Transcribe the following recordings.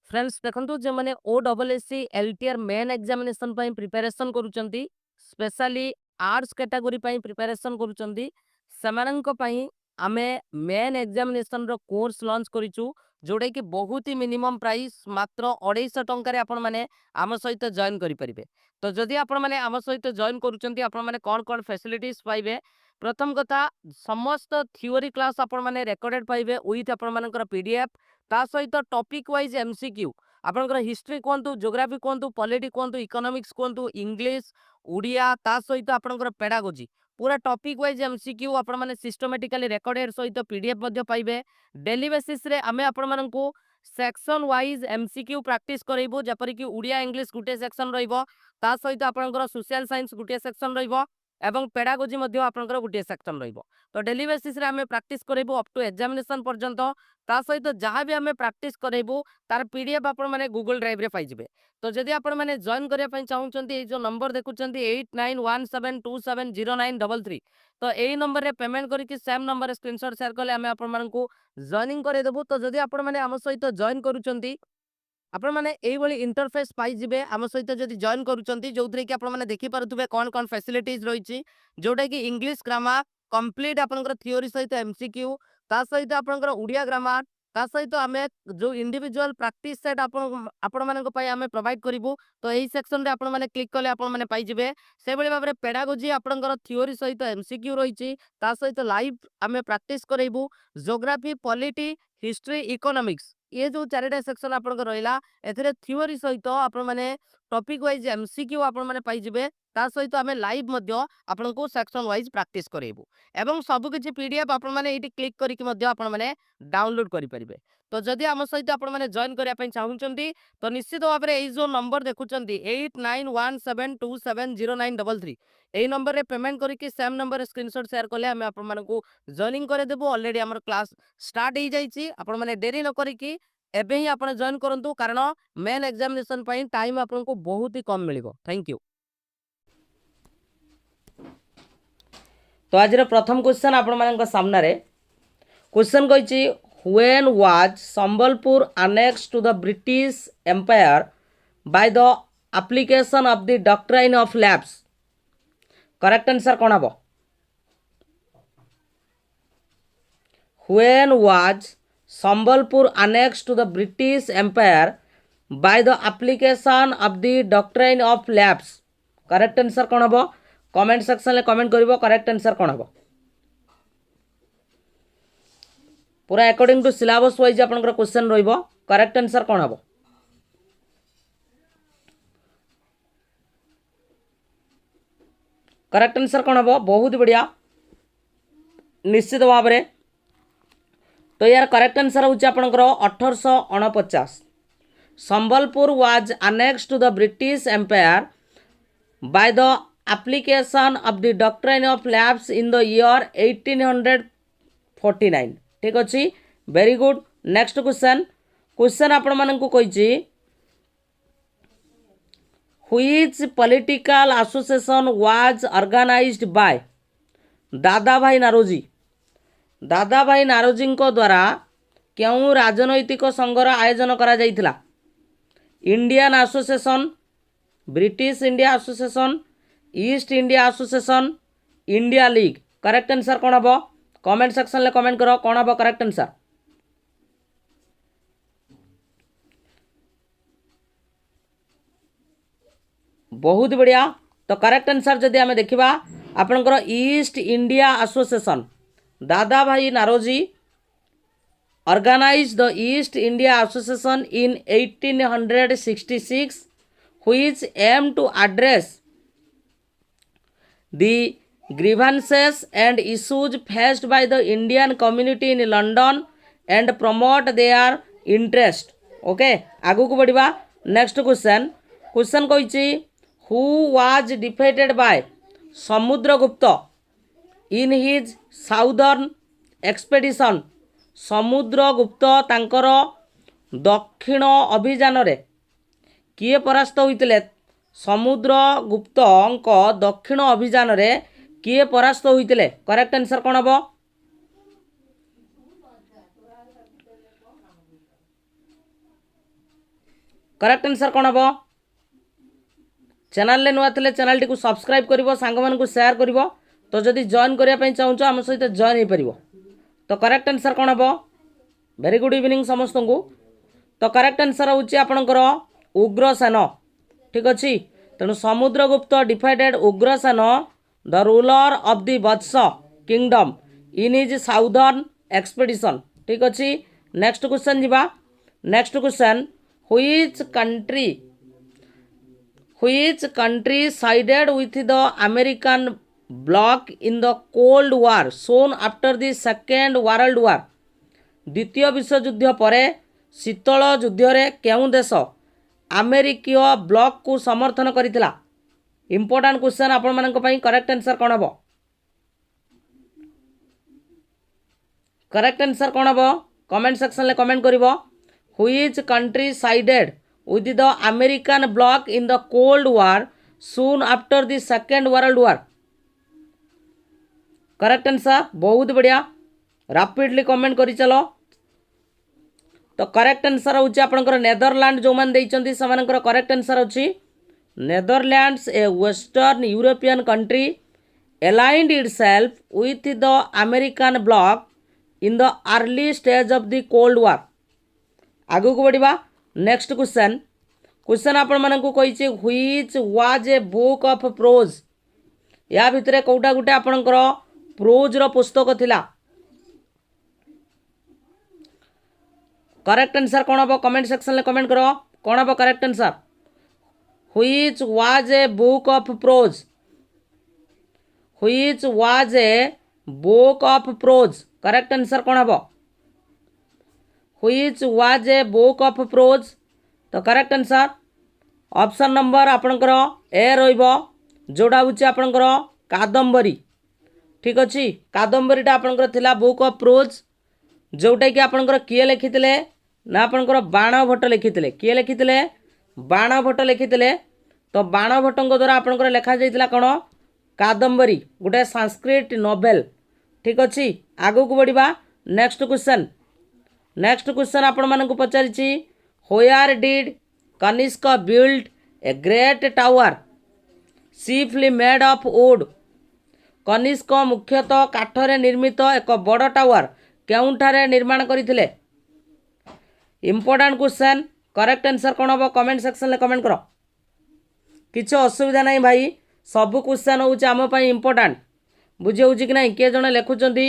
Friends देखंतु जे माने ओडब्ल्यूएससी LTR main examination पई प्रिपरेशन करूचंती स्पेशली आर्ट्स कैटेगरी पई प्रिपरेशन करूचंती समानंक पई आमे मेन एग्जामिनेशन रो कोर्स लॉन्च करिचु जोडे कि बहुत ही मिनिमम प्राइस मात्र 250 टंका रे आपण माने आम सहित जॉइन करि परिबे। तो जदि आपण माने आम सहित जॉइन करूचंती आपण माने कोन कोन फैसिलिटीज पाइबे। प्रथम कथा समस्त थ्योरी क्लास आपण माने रिकॉर्डेड पाइबे विथ आपण मानकर पीडीएफ ता सहित टॉपिक वाइज एमसीक्यू आपनकर हिस्ट्री कहतु ज्योग्राफी कहतु पॉलिटी कहतु इकोनॉमिक्स कहतु इंग्लिश उड़िया ता सहित आपनकर पेडागोजी पूरा टॉपिक वाइज एमसीक्यू आपण माने सिस्टमैटिकली रिकॉर्डेड सहित पीडीएफ मध्ये पाइबे। डेली बेसिस रे आमे आपण मानकू सेक्शन वाइज एमसीक्यू प्रैक्टिस करइबो जेपरि कि उड़िया इंग्लिश गुटे सेक्शन रहिबो ता सहित आपनकर सोशल साइंस गुटे सेक्शन रहिबो एवं पेडागोजी मध्ये आपनकर गुटे सेक्शन रहिबो। तो डेली बेसिस रे आमे प्रैक्टिस करइबो अप टू एग्जामिनेशन पर्यंत ता सहित जहाँ भी आम प्रैक्टिस करेबू तार पीडीएफ आपण माने गूगल ड्राइव रे पाइबे। तो जदि आपण माने जॉइन करिया पई चाहउचंती ए जो नंबर देखुचंती 8917270933 तो एई नंबर रे पेमेंट करिकि सेम नंबर रे स्क्रीनशॉट शेयर करले आमे आपण मानकू जॉइनिंग करे देबू। तो जदि आपण माने आम सहित जॉइन करूचंती आपण माने एई भली इंटरफेस पाई जिवे आम सहित जदि जॉइन करूचंती जोथरे कि आपण माने देखि पारुथबे कोन कोन फैसिलिटीज रहिछि जोटा कि इंग्लिश ग्रामर कंप्लीट आपनकर थ्योरी सहित एमसीक्यू ता सहित आपनकर उड़िया ग्रामर ता सहित आमे जो इंडिविजुअल प्रैक्टिस सेट आपण मानक पई आमे प्रोवाइड करिवु। तो एही सेक्शन रे आपण माने क्लिक कले आपण माने पाई जिवे से भली भाबरे पेडागोजी आपनकर थ्योरी सहित एमसीक्यू रहिछि ता सहित लाइव आमे प्रैक्टिस करइबु। ज्योग्राफी पॉलिटी हिस्ट्री इकोनॉमिक्स ये जो चारिटा सेक्शन आपनकर रहिला एथरे थ्योरी सहित आपण माने टॉपिक वाइज एमसीक्यू आपण माने पाई जिवे ता सहित आमे लाइव मध्य आपनको सेक्शन वाइज प्रैक्टिस करइबु एवं सब किछि पीडीएफ आपण माने एटी क्लिक करिकि मध्य आपण माने डाउनलोड करि परिबे। तो जदि आम सहित आपण माने जॉइन करिया पई चाहुचंती तो निश्चित भाबरे एई जो नंबर देखुचंती 8917270933 एई नंबर रे पेमेंट करिकि सेम नंबर रे स्क्रीनशॉट शेयर करले हमें आपण मानकू जॉइनिंग करे देबो। ऑलरेडी हमर क्लास स्टार्ट हो जाइछि आपण माने देरी न करिकि एबे ही आपण जॉइन करंतु कारण मेन एग्जामिनेशन पई टाइम आपनको बहुत ही कम मिलिबो। Thank you. तो आज प्रथम क्वेश्चन आपण मानक सामने रे क्वेश्चन कहिछि when was Sambalpur annexed to the British empire by the application of the doctrine of lapse. Correct answer कोन हबो? When was Sambalpur annexed to the British empire by the application of the doctrine of lapse. Correct answer कोन हबो? Comment section में comment करिवो correct answer कोन हबो। पूरा according to syllabus wise आपनकर क्वेश्चन रहिबो करेक्ट आंसर कोन हबो? करेक्ट आंसर कोन हबो? बहुत बढ़िया निश्चित भाव रे। तो यार करेक्ट आंसर होची आपनकर 1849। Sambalpur was annexed to the British empire by the application of the doctrine of lapse in the year 1849। ठीक अच्छी वेरी गुड। नेक्स्ट क्वेश्चन आपण मानकू कहिछि which political association was organised by Dadabhai Naoroji. दादा भाई नारोजी को द्वारा क्यों राजनैतिक संघर आयोजन करा जाइथिला? Indian association, British India association, East India association, India league. Correct answer कौन हम? कमेंट सेक्शन में कमेंट करो कौन हम करेक्ट आंसर। बहुत बढ़िया। तो करेक्ट आंसर जदि आम देखा आपनकर east India association Dadabhai Naoroji organised the East India association in 1866 which aim to address the grievances and issues faced by the Indian community in London and promote their interest। Okay आगु को बढ़िबा। Next question कहिछि who was defeated by Samudragupta in his southern expedition. Samudragupta तांकर दक्षिण अभियान रे किए परास्त होइतिले? समुद्रगुप्त दक्षिण अभियान रे किए परास्त होइतिले? करेक्ट आंसर कोन हबो? करेक्ट आंसर कौन हम चैनल नुआ थे चैनल टी सब्सक्राइब कर सांग मान सेयार कर तो जदि जॉइन करने चाहूँ आम सहित जॉइन हो पार तो करेक्ट आंसर कौन हम वेरी गुड इवनिंग समस्त को तो करेक्ट आंसर हूँ आपणकर उग्रसेन ठीक अच्छे तेणु Samudragupta defeated Ugrasen the ruler of the Vatsa kingdom in his southern expedition ठीक अच्छे नेक्स्ट क्वेश्चन जीवा next question which country sided with the American bloc in the cold war soon after the second world war द्वितीय विश्वयुद्ध पर शीतल युद्ध रे केउं देश अमेरिकीय block को समर्थन करथिला इंपोर्टेंट क्वेश्चन आपण मानक पई करेक्ट आंसर कोन हबो करेक्ट आंसर कोन हबो कमेंट सेक्शन ले कमेंट करिवो which country sided with the American bloc in the cold war soon after the second world war correct answer बहुत बढ़िया रैपिडली कमेंट करि चलो तो करेक्ट आंसर होची आपनकर नेदरलैंड जो मान देइचंती समानकर करेक्ट आंसर होची Netherlands A western European country aligned itself with the American bloc in the early stage of the Cold War आगु को बढ़िबा नेक्स्ट क्वेश्चन आपण मानकु कहिचे which was a book of prose या भितरे कोटा गुटे आपनकर प्रोज रो पुस्तक थिला करेक्ट आंसर कौन हम कमेंट सेक्शन में कमेंट करो कौन हम correct answer which was a book of pros which was a book of pros correct answer कौन हम which was a book of pros तो करेक्ट आंसर ऑप्शन नंबर आपनकर ए रहिबो जोड़ा होची आपनकर कादम्बरी ठीक अच्छे कादम्बरीटा आपनकर थिला बुक ऑफ प्रोज जोटा कि आपनकर किए लिखिथिले ना आपनकर बाण भट्ट लिखिथिले किए लिखिथिले बाण भट्ट लिखिथिले तो बाण भट्टଙ୍କ द्वारा आपनकर लिखा जाइतिला कोन कादम्बरी गोटे संस्कृत नोवेल ठीक अच्छे आगु को बढ़िबा नेक्स्ट क्वेश्चन आपण मानकु पचारिछि where did Kanishka build a great tower chiefly made of wood Kanishka मुख्यतः काठरे निर्मित एक बड़ टावर केउंठारे निर्माण करथिले इंपोर्टेंट क्वेश्चन करेक्ट आंसर कौन हम कमेंट सेक्शन में कमेंट करो किसी असुविधा नहीं भाई सब क्वेश्चन होउछि आम पई इंपोर्टेंट बुझे होउछि कि नहीं किए जने लेखुचंती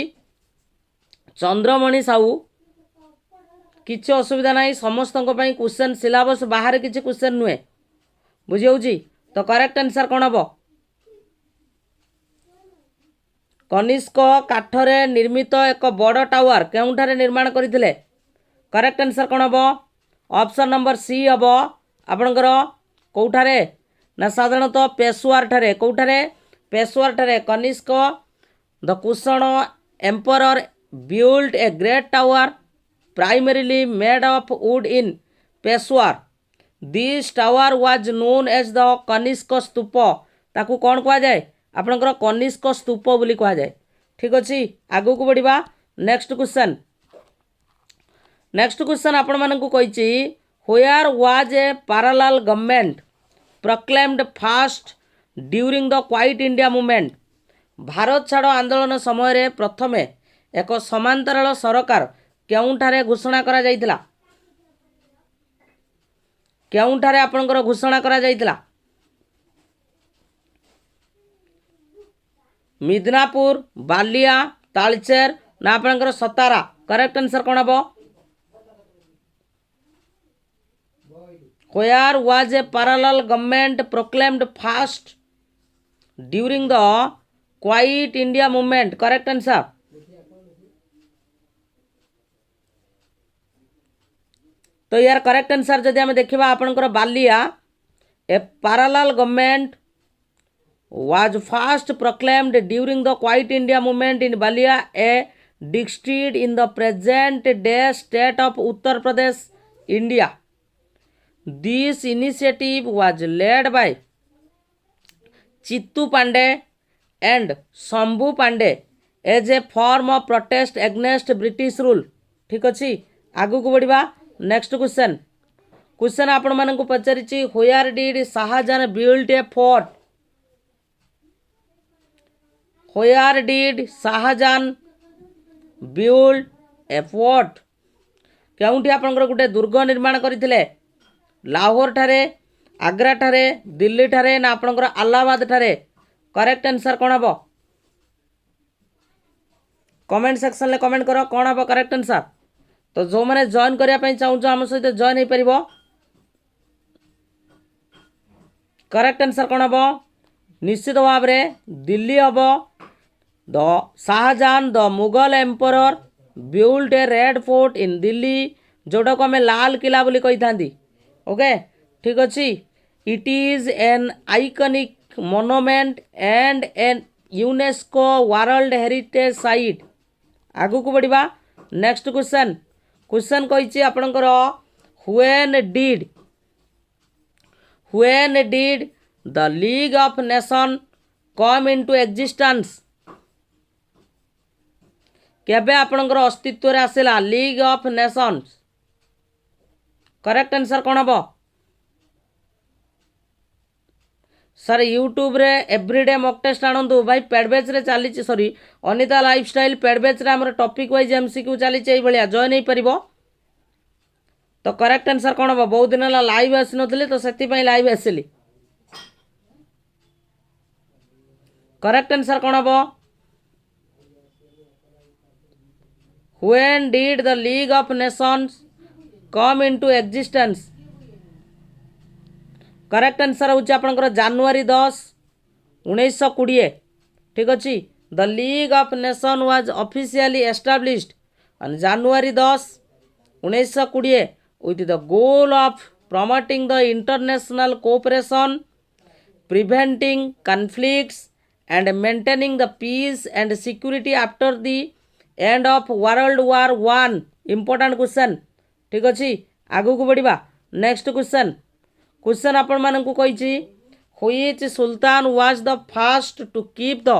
चंद्रमणि साहू किसी असुविधा नहीं समस्त क्वेश्चन सिलेबस बाहर किसी क्वेश्चन नुहे बुझे होउछि तो करेक्ट आंसर कौन हम कनिष्क काठरे निर्मित एक बड़ टावर केउंठारे निर्माण करथिले करेक्ट आंसर कौन हम ऑप्शन नंबर सी हम आपणकर कौठारे ना साधारणतः पेशवार ठारे कौठारे पेशवार ठारे Kanishka the Kushan emperor build a great tower primarily made of wood in Peshawar this tower was known as the Kanishka stupa ताकू कौन कह जाए आपणकर कनिष्क स्तूप बोली कह जाए ठीक अच्छे आगु को बढ़िबा नेक्स्ट क्वेश्चन आपण मानकु कहिछि where was a parallel government proclaimed first during the quit India movement भारत छाड़ आंदोलन समय प्रथमे एक समांतराल सरकार केउंठारे घोषणा करा जाइतिला केउंठारे आपणकर घोषणा करा जाइतिला मिदनापुर बालिया तालचेर ना आपणकर सतारा करेक्ट आंसर कौन हम where was a parallel government proclaimed first during the quit India movement correct answer तो यार करेक्ट आंसर जदि आम देखा आपणकर बालिया a parallel government was first proclaimed during the Quiet India movement in Balia, a district in the present day state of Uttar Pradesh, India. This initiative was led by Chittu Pandey and Shambhu Pandey as a form of protest against British rule. ठीक अच्छे आगु को बढ़िबा next question question आपण मानकु पचारिछि where did Shah Jahan build a fort where did Shah Jahan build a fort केउंठी आपनकर गुटे दुर्ग निर्माण करथिले लाहौर ठारे आग्रा ठारे दिल्ली ठारे ना आपनकर अलाहाबाद ठारे करेक्ट आंसर कोन हबो कमेंट सेक्शन ले कमेंट करो कोन हबो करेक्ट आंसर तो जो माने जॉइन करिया पई चाहू हम सहित जॉइन हे परिबो करेक्ट आंसर कोन हबो निश्चित भाव रे दिल्ली हबो the Shah Jahan the Mughal emperor build a red fort in Delhi जोटा को हमें लाल किला बोली कही थांदी ओके ठीक अच्छी it is an iconic monument and an UNESCO world heritage site आगु को बढ़िबा नेक्स्ट क्वेश्चन क्वेश्चन कहिछि आपनकर when did the league of nation come into existence केबे आपनकर अस्तित्व रे आसिला league of nations correct answer कोन हबो सर यूट्यूब रे एवरीडे मॉक टेस्ट आणंतु भाई पेड बैच रे चली sorry Anita lifestyle paid batch रे हमर टॉपिक वाइज एमसीक्यू चली एई भलिया जॉइन हे परिबो तो करेक्ट आंसर कोन हबो बहुत दिन ला लाइव आसी नथले तो सेति पई लाइव आसिली करेक्ट आंसर कोन हबो when did the league of Nations come into existence correct answer होची आपनकर जनवरी 10 1920 ठीक अछि the league of nation was officially established on January 10 1920 with the goal of promoting the international cooperation preventing conflicts and maintaining the peace and security after the end of World War I important question ठीक अछि आगु को बढ़िबा next question आपण मानकु कहिछि which sultan was the first to keep the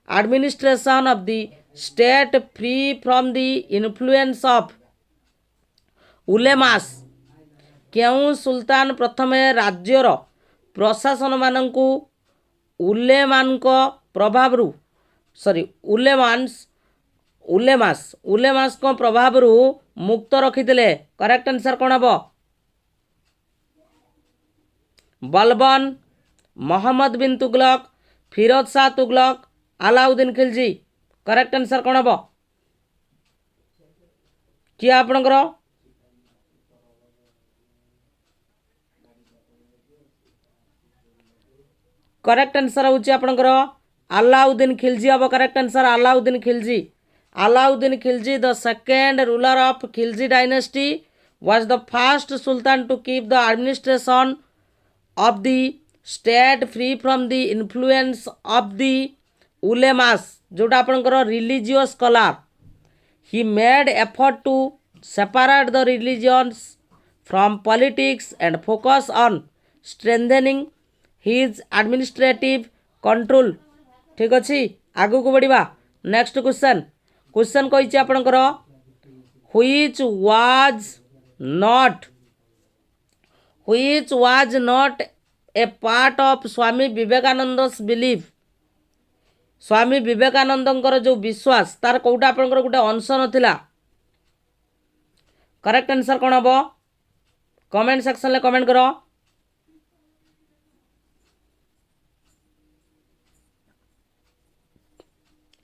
administration of the state free from the influence of ulemas केउ सुल्तान प्रथमे राज्यर प्रशासन मानकु उलेमानको प्रभावरु सॉरी उलेमास को प्रभावरु मुक्त रखिथिले करेक्ट आंसर कोन हबो बलबन मोहम्मद बिन तुगलक फिरोज शाह तुगलक अलाउद्दीन खिलजी करेक्ट आंसर कोन हबो किया आपनकर करेक्ट आंसर होची आपनकर अलाउद्दीन खिलजी हबो correct answer Alauddin Khilji the second ruler of Khilji dynasty was the first sultan to keep the administration of the state free from the influence of the ulemas जोटा आपनकर religious scholar he made effort to separate the religions from politics and focus on strengthening his administrative control ठीक अछि आगु को बढ़िबा next question कहिछि आपनकर which was not a part of Swami विवेकानंद's belief स्वामी विवेकानंदंकर जो विश्वास तार कोटा आपनकर गुटे अंश नथिला करेक्ट आंसर कोन हबो कमेंट सेक्शन ले कमेंट करो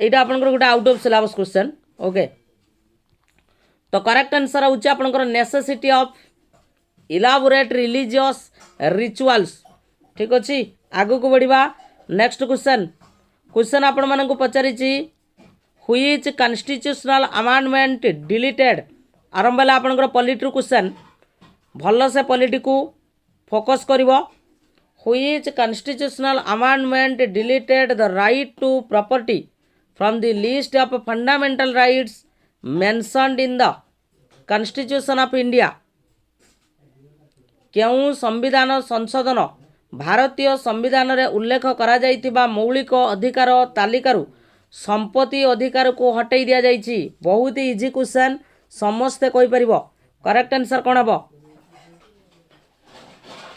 एटा आपनकर गुटे out of syllabus question okay तो करेक्ट आंसर होची आपनकर necessity of elaborate religious rituals ठीक अच्छी आगु को बढ़िबा नेक्स्ट क्वेश्चन आपण मानकु पचारिछि व्हिच कॉन्स्टिट्यूशनल अमेंडमेंट डिलीटेड आरंभ होला आपनकर पॉलिटी क्वेश्चन भल से पॉलिटी को फोकस करिवो which constitutional amendment deleted the right to property from the list of fundamental rights mentioned in the constitution of India केउ संविधान संशोधन भारतीय संविधान रे उल्लेख करा जाइतिबा मौलिक अधिकार तालिकारु संपत्ति अधिकार को हटै दिया जाइछि बहुत इजी क्वेश्चन समस्त कहि परिबो करेक्ट आंसर कोन हबो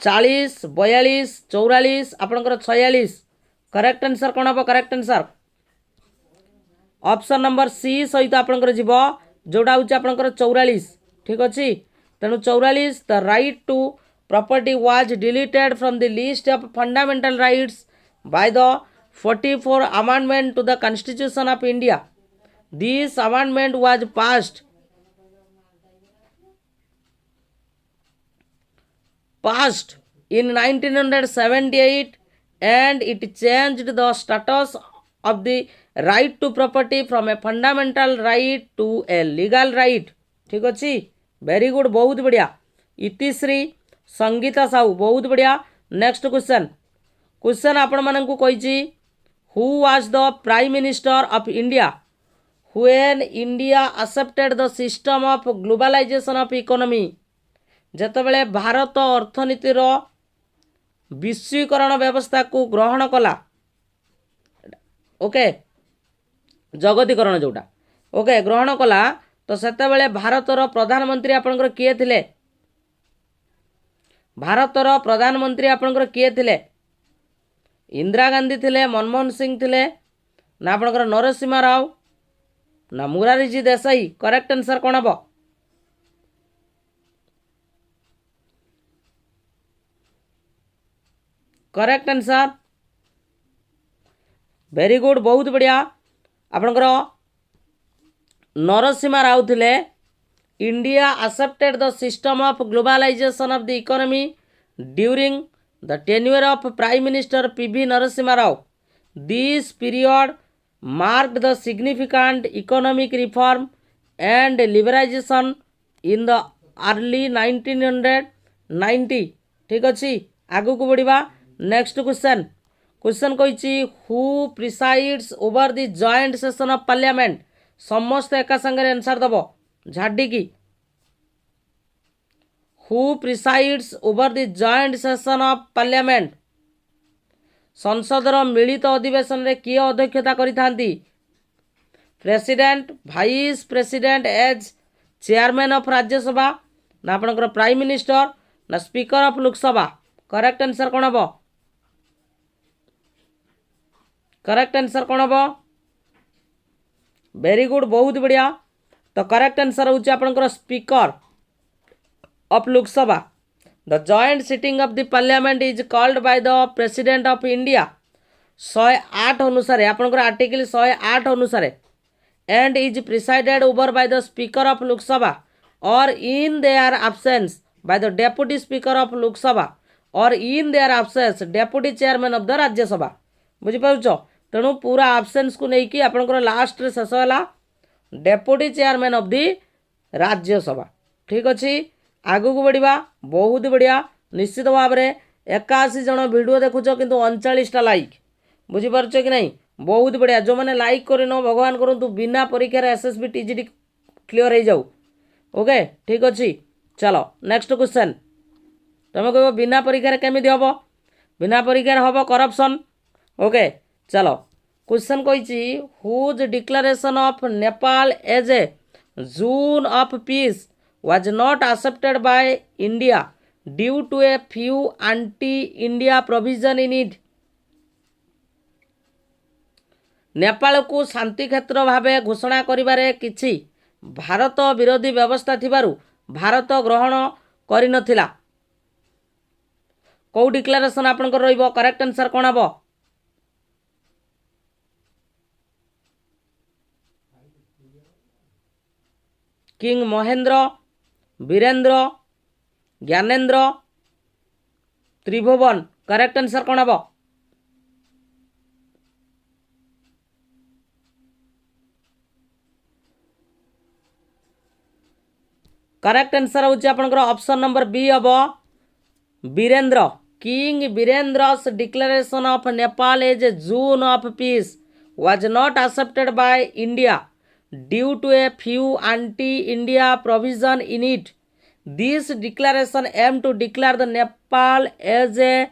40 42 44 आपणकर 46 करेक्ट आंसर कौन हम correct answer option number C सहित आपणकर जीव जोड़ा हूँ आपणकर 44 ठीक अच्छे तेणु 44 the right to property was deleted from the list of fundamental rights by the 44 amendment to the constitution of India this amendment was passed in 1978 and it changed the status of the right to property from a fundamental right to a legal right ठीक अच्छी very good बहुत बढ़िया इतिश्री संगीता साहू बहुत बढ़िया next question आपण मानकु कहिछि who was the prime minister of India when India accepted the system of globalisation of economy जेतेबेले भारत अर्थनीतिर विश्वीकरण व्यवस्था को ग्रहण कला ओके जगतीकरण जोटा ओके ग्रहण कला तो सेतेबेले भारतर प्रधानमंत्री आपनकर किए थिले भारतर प्रधानमंत्री आपनकर किए थिले इंदिरा गांधी थिले मनमोहन सिंह थिले ना आपनकर नरसिम्हा राव ना मुरारजी देसाई करेक्ट आंसर कौन हम करेक्ट आंसर वेरी गुड बहुत बढ़िया आपणकर नरसिम्हा राव थिले India accepted the system of globalisation of the economy during the tenure of prime minister PV Narasimha Rao this period marked the significant economic reform and liberalisation in the early 1990 ठीक अच्छी आगू को बढ़िबा next question कही who presides over the joint session of parliament समस्त एका संगे answer दब झाडिकी who presides over the joint session of parliament संसदर मिलित अधिवेशन रे किए अध्यक्षता करिथांती president vice president as chairman of Rajya Sabha ना आपनकर प्राइम मिनिस्टर ना speaker of Lok Sabha correct answer कौन हम करेक्ट आंसर कौन हम वेरी गुड बहुत बढ़िया तो करेक्ट आंसर हूँ आपनकर speaker of Lok Sabha the joint sitting of the parliament is called by the president of India 108 अनुसार आपनकर आर्टिकल 108 अनुसार and is presided over by the speaker of Lok Sabha or in their absence by the deputy speaker of Lok Sabha or in their absence deputy chairman of the Rajya Sabha बुझिपारुछ तेणु पूरा absence को लेकिन आपनकर last रे शेष होला deputy chairman of the Rajya Sabha ठीक अच्छी आगू को बढ़िया बहुत बढ़िया निश्चित भाव में 81 जन वीडियो देखुच किंतु 39टा लाइक बुझिपारुछ कि नहीं बहुत बढ़िया जो मैंने लाइक करन भगवान करंतु बिना परीक्षार एसएसबी टीजीटी क्लियर हो जाऊ ओके ठीक अच्छी चलो नेक्स्ट क्वेश्चन तुम कह बिना परीक्षार केमिति हम बिना परीक्षार हम करप्शन ओके चलो क्वेश्चन कही whose declaration of Nepal as a zone of peace was not accepted by India due to a few anti-India provision in it. Nepal को शांति क्षेत्र भावे घोषणा करिबारे किछि भारत विरोधी व्यवस्था थिबारु भारत ग्रहण करि नथिला को डिक्लेरेशन आपनकर रहिबो करेक्ट आंसर कोन हबो किंग महेंद्र वीरेंद्र ज्ञानेन्द्र त्रिभुवन करेक्ट आंसर कौन हम करेक्ट आंसर हूँ आपनकर ऑप्शन नंबर बी हम Birendra king Birendra's declaration of Nepal as a zone of peace was not accepted by India due to a few anti-India provision in it. This declaration aimed to declare the Nepal as a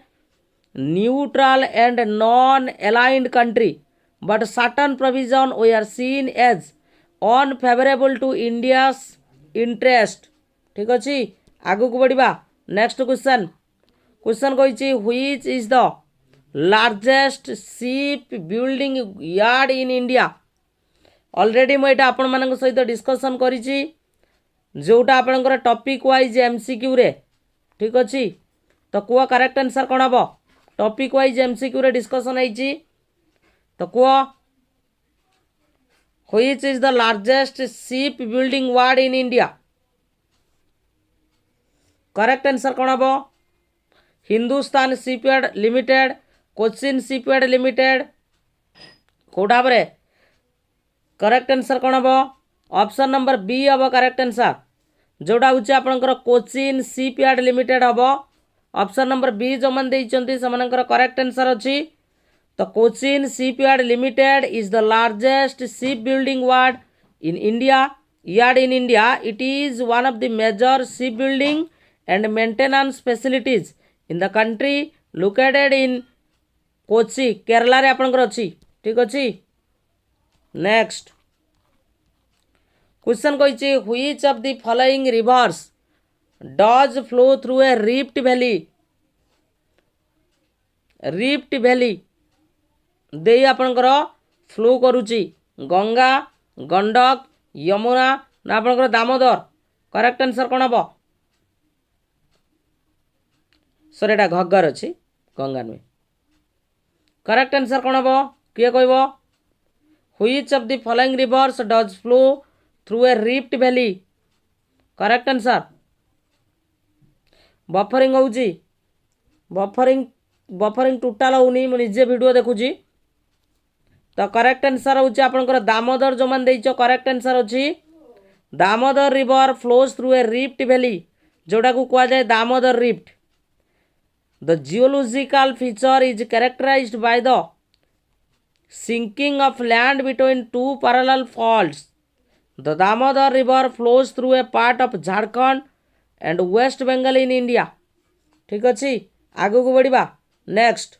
neutral and non-aligned country, but certain provisions were seen as unfavorable to India's interest. ठीक अच्छी आगू को बढ़िबा next question question कही which is the largest ship building yard in India. Already मुझे आपण मान सहित डिस्कसन करी जोटा आपंकर टॉपिक वाइज एमसीक्यू रे ठीक अच्छे तो कह करेक्ट आंसर कौन हम टॉपिक वाइज एमसीक्यू रे डिस्कसन होती तो कह which is the largest ship building yard in India correct answer कौन हम Hindustan shipyard limited Cochin shipyard limited कौटा भाव करेक्ट आंसर कौन हम ऑप्शन नंबर बी हम करेक्ट आंसर जोटा हूँ आपंकर कोचिन शिपयार्ड लिमिटेड हम ऑप्शन नंबर बी जो मैंने से करेक्ट आंसर अच्छी तो Cochin shipyard limited is the largest ship building yard in India it is one of the major ship building and maintenance facilities in the country located in Kochi Kerala रे आपंकर अच्छी ठीक अच्छी नेक्स्ट क्वेश्चन कही which of the following rivers does flow through a rift valley दे आपंकर flow करुच्ची गंगा गंडक यमुना ना आपंकर दामोदर करेक्ट आंसर कौन हम सर एटा घग्गर अच्छी गंगा नुहे करेक्ट आंसर कौन हम किए कह which of the following rivers does flow through a rift valley correct answer buffering होउची बफरिंग टोटाल होनी मुझे वीडियो देखुची तो करेक्ट आंसर होउची आपनकर दामोदर जो मान देइचो करेक्ट आंसर अच्छी Damodar river flows through a rift valley जोटा को कहा जाए Damodar rift the geological feature is characterised by the sinking of land between two parallel faults. The Damodar river flows through a part of Jharkhand and West Bengal in India. ठीक अच्छी आगू को बढ़िबा next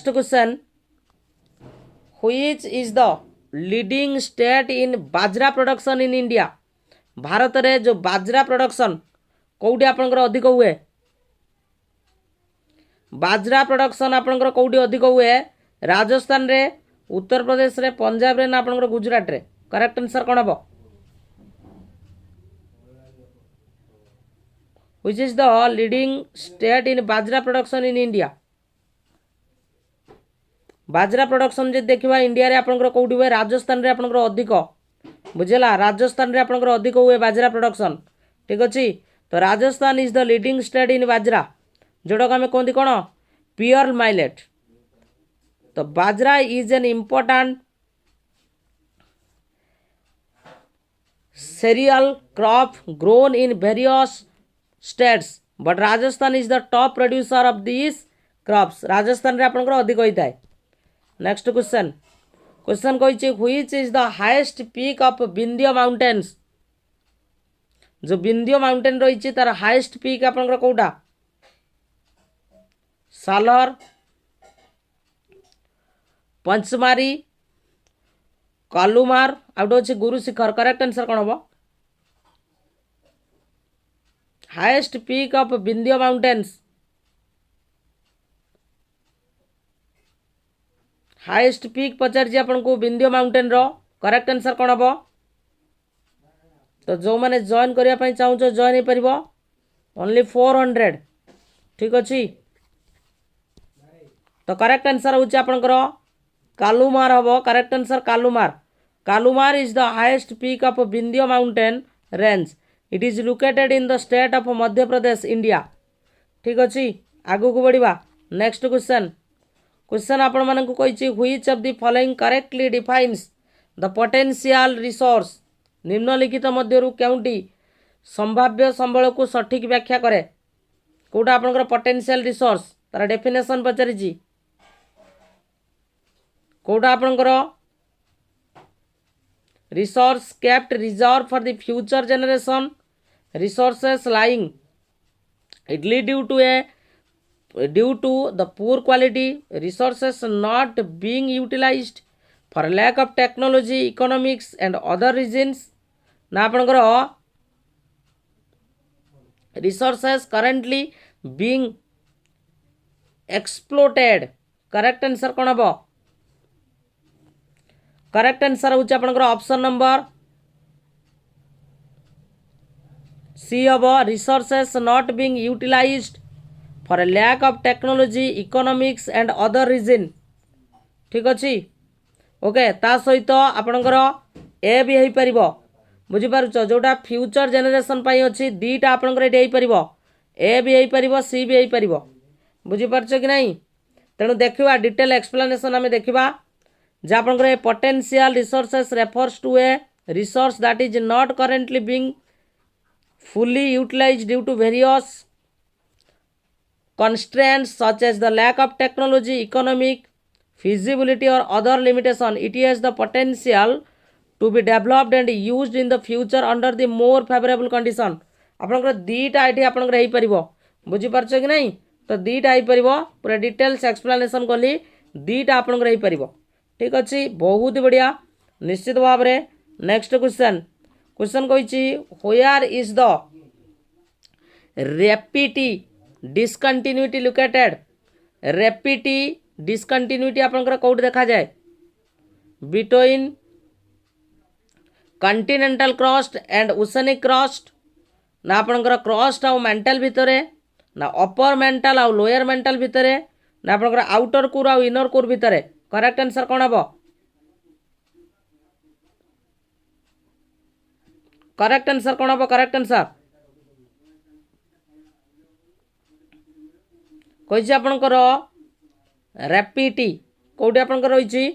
question which is the leading state in bajra production in India भारत रे जो बाजरा production कोउडी आपनकर अधिक हुए बाजरा प्रोडक्शन आपनकर कोउडी अधिक हुए राजस्थान रे उत्तर प्रदेश रे पंजाब रे ना आपनकर गुजरात रे करेक्ट आंसर कोन हबो which is the leading state in bajra production in India बाजरा प्रोडक्शन जे देखिबा इंडिया रे आपनकर कोउडी हुए राजस्थान रे आपनकर अधिक बुझला राजस्थान रे आपनकर अधिक हुए बाजरा प्रोडक्शन ठीक अछि तो Rajasthan is the leading state in bajra जोड़ा को आम कहते कौन प्योर माइलेट तो bajra is an important cereal crop grown in various states but Rajasthan is the top producer of these crops Rajasthan रे आपनकर अधिक होता है नेक्स्ट क्वेश्चन कही which is the highest peak of Vindhya mountains जो विंध्य माउंटेन रही तार हाईएस्ट पीक आपनकर कोटा सालर पंचमारी कालुमार आउट अच्छे गुरु शिखर करेक्ट आंसर कौन हम highest peak of Vindhya mountains highest peak पचार आपन को विंध्य माउंटेन रो करेक्ट आंसर कौन हम तो जो मैंने जॉइन करने चाहूँ जॉइन हो पार ओनली 400 ठीक अच्छे तो करेक्ट आंसर होची आपनकर कालुमार हबो correct answer Kalumar is the highest peak of Vindhya mountain range it is located in the state of Madhya Pradesh India ठीक अच्छे आगू को बढ़िबा नेक्स्ट क्वेश्चन आपण मानकु कहिछि which of the following correctly defines the potential resource निम्नलिखित मध्यरु केउंटी संभाव्य संबल को सठिक व्याख्या करे कोटा आपनकर पोटेंशियल रिसोर्स तार डेफिनेशन पचारिछि कोटा आपनकर resource kept reserve for the future generation resources lying idle due to the poor quality resources not being utilised for lack of technology economics and other reasons ना आपनकर resources currently being exploited. Correct answer कौन हम? Correct answer हूँ आपंकर option number C हम, resources not being utilised for a lack of technology economics and other reason. ठीक अच्छे okay ता सहित आपणकर ए भी हो पार बुझीपारुच जोटा फ्यूचर जेनेरेशन अच्छी दीटा आपंकर ये हो ए भी हो पार सी भी हो पार बुझीपारुच कि नहीं। तेणु देखा डिटेल एक्सप्लेनेशन आम देखा जहाँ आपंकर potential resources refers to a resource that is not currently being fully utilized due to various constraints such as the lack of technology, economic feasibility or other limitation. It has the potential to be developed and used in the future under the more favorable condition. आपनकर दीटा ये आपनकर हो पार बुझीपारछ कि नहीं। तो दीटा हो पार पूरा details explanation कली दीटा आपनकर हो पार। ठीक अच्छे बहुत बढ़िया निश्चित भाव में। नेक्स्ट क्वेश्चन क्वेश्चन कही where is the Repetti discontinuity located. Repetti discontinuity आपनकर कौट देखा जाए between continental crust and oceanic crust ना आपनकर क्रस्ट आउ मेंटल भितरे ना अपर मेंटल आउ लोअर मेंटल भितरे ना आपनकर आउटर कोर आउ इनर कोर भितरे। करेक्ट आंसर कौन हम? करेक्ट आंसर कौन हम? करेक्ट आंसर कही आपणकर रैपिटी कौटी आपणकर रही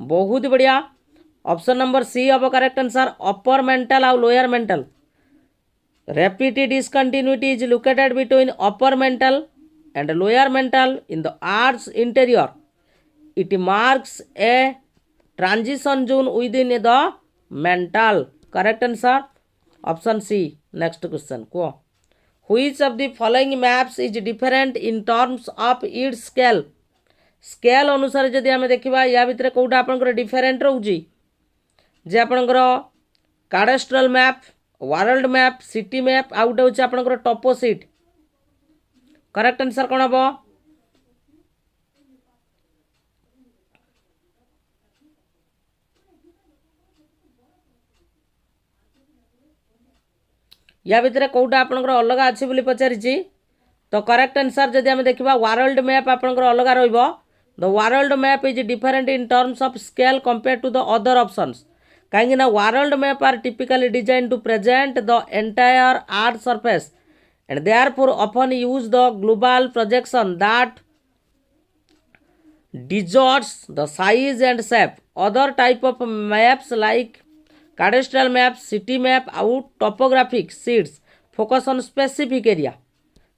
बहुत बढ़िया ऑप्शन नंबर सी हम करेक्ट आंसर अपर मेंटल आउ lower mantle. Repetti discontinuity is located between upper mantle and lower mantle in the earth's interior. It marks a transition zone within the mantle. Correct answer option C. Next question कह which of the following maps is different in terms of its scale. Scale अनुसार जदि आम देखा या भितर कौटा आपंकर different रोचे जे आपंकर cadastral map world map city map आउ गोटे हूँ आपंकर टपोसीट। करेक्ट आंसर कौन हम? या भितर कौटा आपंकर अलग अच्छी बोली पचारि तो करेक्ट आंसर जदि आम देखा वर्ल्ड मैप आपंकर अलग रहिबो। The world map is different in terms of scale compare to the other options. कहीं world map are typically design to present the entire earth surface and therefore often use the global projection that distorts the size and shape. Other type of maps like cadastral map city map आउ topographic sheets focus on specific area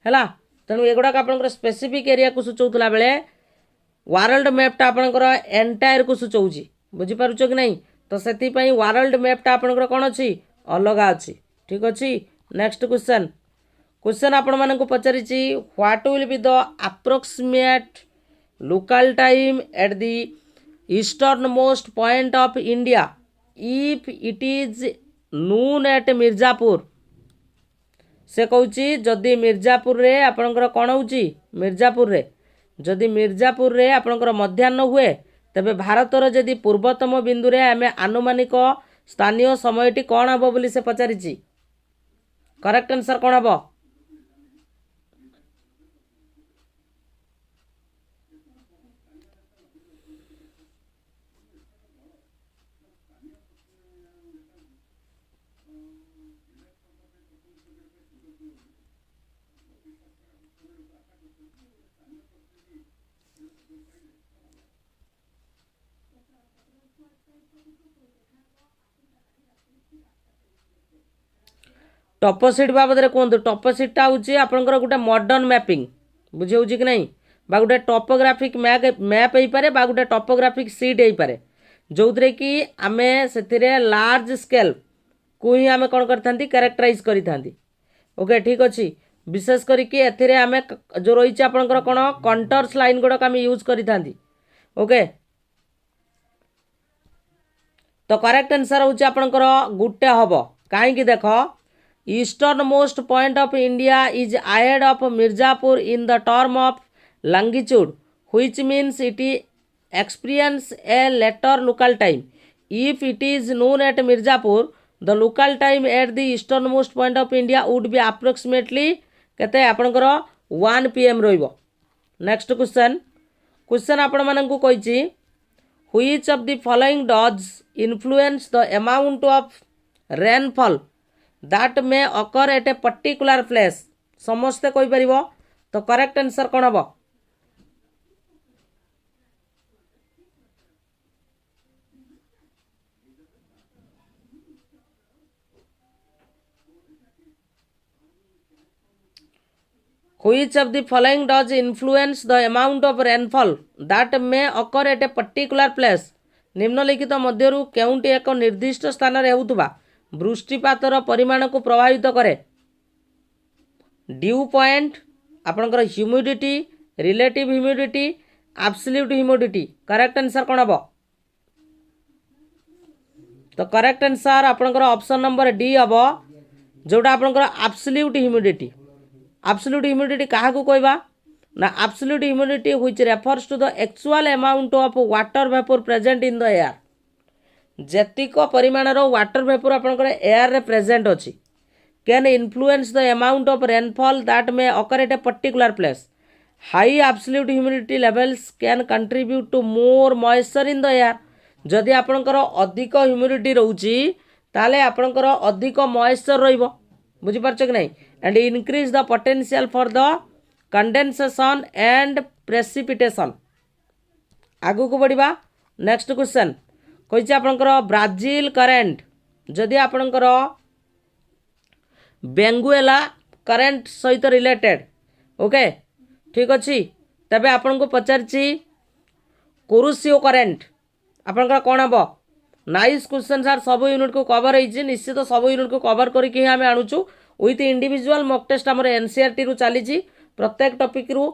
है। तेणु एगुड़ाक आप specific area को सूचाऊला बेले world मैपटा आपंकर entire को सूचाऊँगी बुझीपारुच कि नहीं। तो से वर्ल्ड मैपटा आपंकर कौन अच्छी अलग अच्छी। ठीक अच्छे नेक्स्ट क्वेश्चन क्वेश्चन आपण मानक पचारि what will be the approximate local time at the eastern most point of India if it is noon at Mirzapur. से कहूँ जदि मिर्जापुर रे आपणकर कौन हो मिर्जापुर रे जदि मिर्जापुर रे आपणकर मध्याह्न हुए तेबे भारतर जदि पूर्वतम बिंदु रे आमे आनुमानिक स्थानीय समयटी कौन हम बोली से पचारि। करेक्ट आंसर कौन हम? टपोसीट बाबद कहतु टपोसीटा हूँ आपंकर गोटे मॉडर्न मैपिंग बुझे कि नहीं बा गोटे टोपोग्राफिक मैप हो पारे बा गोटे टोपोग्राफिक सीट हो पारे जो थे कि आम से लार्ज स्केल को ही आम कौन करते कैरेक्टराइज करता। ओके ठीक अच्छे विशेष करके आम जो रही आपंकर कौन कंटर्स लाइन गुड़ाक आम यूज करता। ओके तो करेक्ट आंसर हूँ आपंकर गोटे हम कहीं देख eastern most point of India is ahead of Mirzapur in the term of longitude, which means it experience a later local time. If it is known at Mirzapur, the local time at the easternmost point of India would be approximately केते आपनकर 1 PM रहिबो. Next question आपण मानकु कहिछि which of the following does influence the amount of rainfall that may occur at a particular place. समस्ते कहि परिबो. तो correct answer कोन हबो? Which of the following does influence the amount of rainfall that may occur at a particular place? निम्नलिखित मध्यरु केउंटी एक निर्दिष्ट स्थान रे हेउतबा वृष्टिपातर परिमाण को प्रभावित करे. ड्यू पॉइंट, आपनकर humidity, relative humidity, absolute humidity. Correct answer कोन हबो? तो करेक्ट आंसर आपनकर ऑप्शन नंबर डी हबो, जोटा आपनकर एब्सोल्यूट ह्यूमिडिटी. Absolute humidity काहाकू कहबा ना absolute humidity which refers to the actual amount of water vapor present in the air. जेतिक परिमाणर वाटर वेपर आपनकर एयर रे प्रेजेंट अछि can influence the amount of rainfall that may occur at a particular place. High absolute humidity levels can contribute to more moisture in the air. जदि आपनकर अधिक humidity रहउची ताले आपनकर अधिक मॉइस्चर रहइबो. बुझी पारछ कि नहीं? And increase the potential for the condensation and precipitation. आगु को बढ़िबा. नेक्स्ट क्वेश्चन कहिछि आपनकर ब्राजील करेंट जदि आपनकर बेंगुएला करेंट सहित रिलेटेड. ओके ठीक अछि. तबे आपनको पचारछि कुरुसियो करेंट आपनकर कोन हबो? Nice question sir. सब यूनिट को कवर होइछि. निश्चित सब यूनिट को कवर करिकि हम आनुछु विथ इंडिविजुअल मॉक टेस्ट आमर एनसीईआरटी रु चली. प्रत्येक टॉपिक रु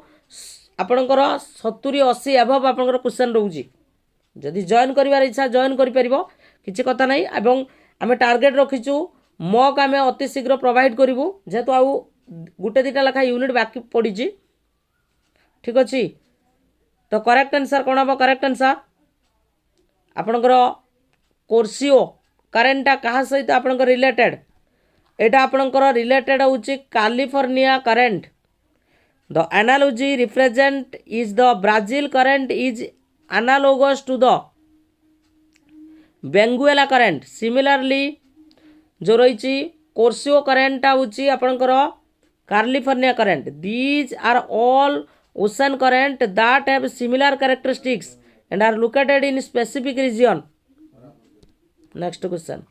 आपनकर 70-80 एभव आपनकर क्वेश्चन रहउछि. जदि जॉइन करिवार इच्छा जॉइन करि परिबो, किछि कथा नै. एवं आमे टार्गेट रखिछु मॉक आमे अति शीघ्र प्रोवाइड करिवु जेतु आउ गुटे दिटा लखा यूनिट बाकी पडिछि. ठीक अछि. तो करेक्ट आंसर कोन हबो? करेक्ट आंसर आपनकर कोर्सियो करेंटा कहा सहित आपनकर रिलेटेड. एटा आपनकर रिलेटेड होची California current. The analogy represent is the Brazil current is analogous to the Benguela current. Similarly जो रही कोर्सियो करेंटा होची आपनकर California current. These are all ocean current that have similar characteristics and are located in specific region. Next question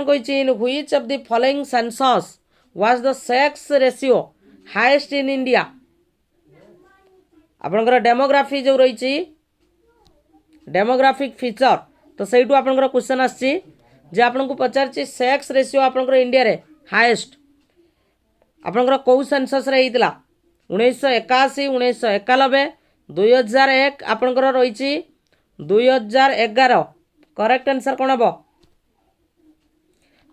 कहिछि in which of the following census was the sex ratio highest in India. आपनकर demography जो रही demographic feature तो सहीटू आपनकर question आछि जे आपनको पचारछि sex ratio आपनकर India रे हाईएस्ट आपनकर को सेंसस रे हितला 1981 1991 2001 आपनकर रही 2011. करेक्ट आंसर कोन हबो?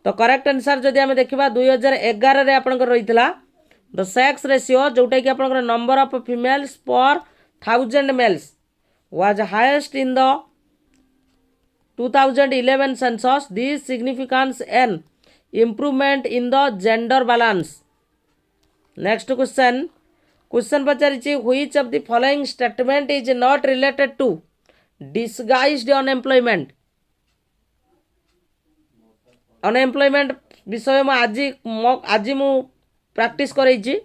तो करेक्ट आंसर जदि आमे देखिबा 2011 रे आपनकर रहितला द सेक्स रेशियो जोटा कि आपनकर number of females per 1000 males was highest in the 2011 census. This significance an improvement in the gender balance. Next question पचारिछि which of the following statement is not related to disguised unemployment. Unemployment विषय में आज मु practice करैछि.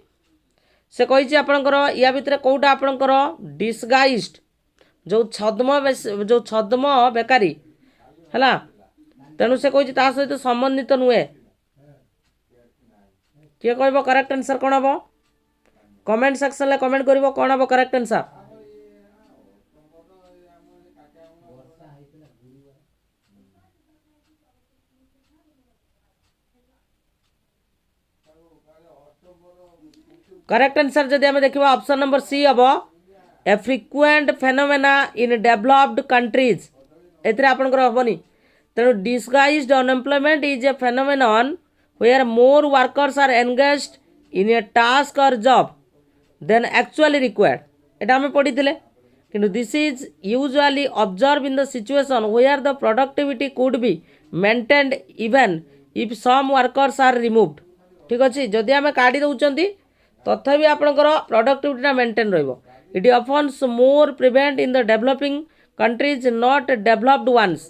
से कहिछि आपनकर या भितर कोउटा आपनकर डिसगाइज्ड जो छद्म बेकारी हला. तेणु से कहिछि ता सहित संबंधित नुहे. किए कहबो करेक्ट आंसर कोन हबो? कमेंट सेक्शन ले कमेंट करिवो कोन हबो करेक्ट आंसर. करेक्ट आंसर जदि आमे देखिबा ऑप्शन नंबर सी हबो a frequent phenomena in developed countries. एतरे आपनकर हबनी तेणु disguised unemployment is a phenomenon where more workers are engaged in a task or job than actually required. এটা আমি পড়িଥିଲେ কিন্তু this is usually observed in the situation where the productivity could be maintained even if some workers are removed. ঠিক ଅଛି ଯଦି ଆମେ କାଢ଼ି ଦେଉଛନ୍ତି ତଥାପି ଆପଣଙ୍କର ପ୍ରଡକ୍ଟିଭିଟିଟା ମେଣ୍ଟେନ୍ ରହିବ. It often more prevalent in the developing countries not developed ones.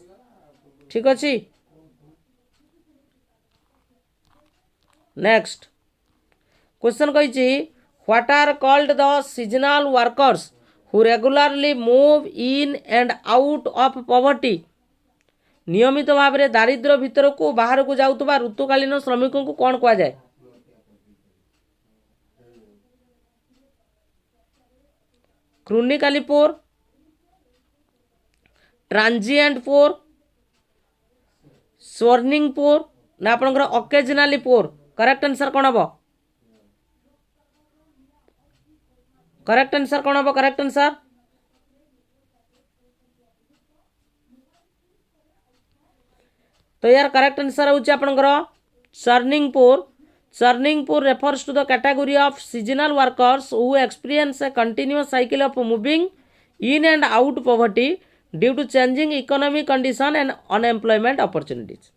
ঠিক ଅଛି. Next question कही what are called the seasonal workers who regularly move in and out of poverty. नियमित भाव में दारिद्र्य भितर को बाहर को जाउतबा ऋतुकालीन श्रमिकों को कौन कहा जाए. क्रोनिकली पोर, ट्रांजिएंट पोर, स्वर्निंग पोर ना आपनकर ऑकेजनली पोर. करेक्ट आंसर कौन हम. करेक्ट आंसर कौन हम. करेक्ट आंसर तो यार करेक्ट आंसर होची आपनकर churning poor. Churning poor refers to the category of seasonal workers who experience a continuous cycle of moving in and out poverty due to changing economic condition and unemployment opportunities.